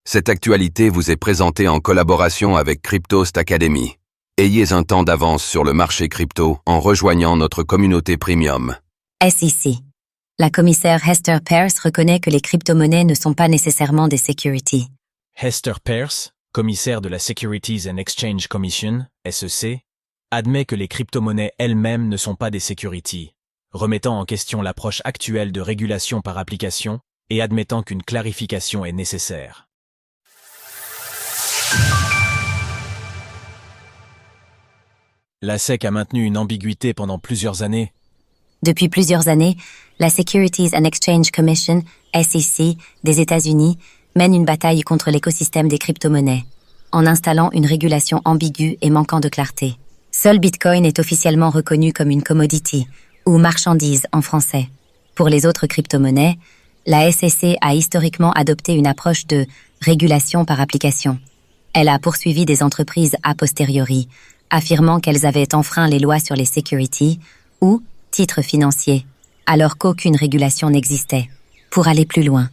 Cette actualité vous est présentée en collaboration avec Cryptost Academy. Ayez un temps d'avance sur le marché crypto en rejoignant notre communauté premium. SEC. La commissaire Hester Peirce reconnaît que les crypto-monnaies ne sont pas nécessairement des securities. Hester Peirce, commissaire de la Securities and Exchange Commission, SEC, admet que les crypto-monnaies elles-mêmes ne sont pas des securities, remettant en question l'approche actuelle de régulation par application et admettant qu'une clarification est nécessaire. La SEC a maintenu une ambiguïté pendant plusieurs années. Depuis plusieurs années, la Securities and Exchange Commission, SEC, des États-Unis, mène une bataille contre l'écosystème des crypto-monnaies, en installant une régulation ambiguë et manquant de clarté. Seul Bitcoin est officiellement reconnu comme une commodity, ou marchandise en français. Pour les autres crypto-monnaies, la SEC a historiquement adopté une approche de régulation par application. Elle a poursuivi des entreprises a posteriori, affirmant qu'elles avaient enfreint les lois sur les securities ou titres financiers, alors qu'aucune régulation n'existait. Pour aller plus loin,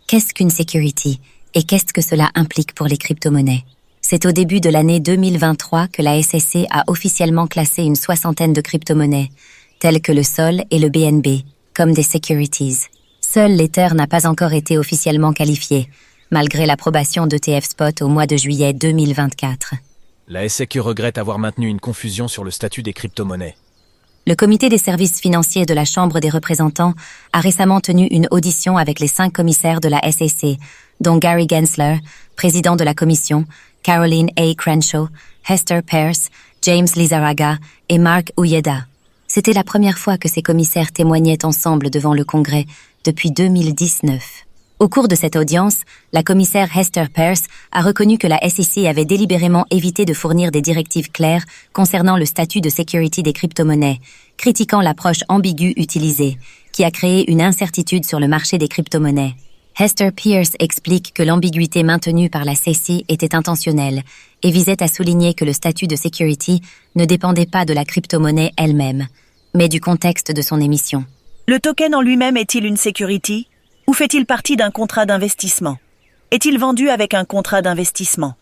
qu'est-ce qu'une security et qu'est-ce que cela implique pour les crypto-monnaies? C'est au début de l'année 2023 que la SEC a officiellement classé une soixantaine de crypto-monnaies, telles que le Sol et le BNB, comme des securities. Seul l'Ether n'a pas encore été officiellement qualifié, malgré l'approbation d'ETF Spot au mois de juillet 2024. La SEC regrette avoir maintenu une confusion sur le statut des crypto-monnaies. Le Comité des services financiers de la Chambre des représentants a récemment tenu une audition avec les 5 commissaires de la SEC, dont Gary Gensler, président de la commission, Caroline A. Crenshaw, Hester Peirce, James Lizarraga et Mark Uyeda. C'était la première fois que ces commissaires témoignaient ensemble devant le Congrès depuis 2019. Au cours de cette audience, la commissaire Hester Peirce a reconnu que la SEC avait délibérément évité de fournir des directives claires concernant le statut de security des crypto-monnaies, critiquant l'approche ambiguë utilisée, qui a créé une incertitude sur le marché des crypto-monnaies. Hester Peirce explique que l'ambiguïté maintenue par la SEC était intentionnelle et visait à souligner que le statut de security ne dépendait pas de la crypto-monnaie elle-même, mais du contexte de son émission. Le token en lui-même est-il une security ? Ou fait-il partie d'un contrat d'investissement ? Est-il vendu avec un contrat d'investissement ?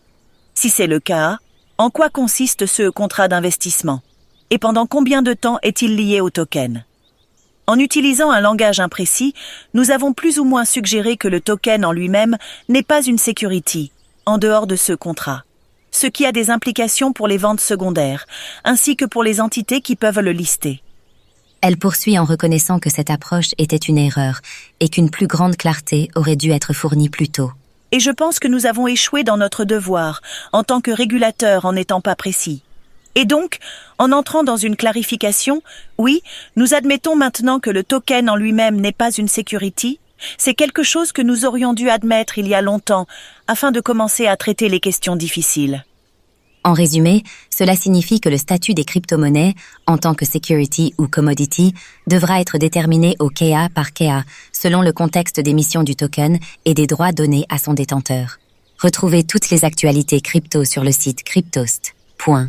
Si c'est le cas, en quoi consiste ce contrat d'investissement ? Et pendant combien de temps est-il lié au token ? En utilisant un langage imprécis, nous avons plus ou moins suggéré que le token en lui-même n'est pas une security, en dehors de ce contrat, ce qui a des implications pour les ventes secondaires, ainsi que pour les entités qui peuvent le lister. Elle poursuit en reconnaissant que cette approche était une erreur et qu'une plus grande clarté aurait dû être fournie plus tôt. Et je pense que nous avons échoué dans notre devoir, en tant que régulateurs en n'étant pas précis. Et donc, en entrant dans une clarification, oui, nous admettons maintenant que le token en lui-même n'est pas une security. C'est quelque chose que nous aurions dû admettre il y a longtemps, afin de commencer à traiter les questions difficiles. En résumé, cela signifie que le statut des crypto-monnaies, en tant que security ou commodity, devra être déterminé au cas par cas, selon le contexte d'émission du token et des droits donnés à son détenteur. Retrouvez toutes les actualités crypto sur le site cryptost.fr.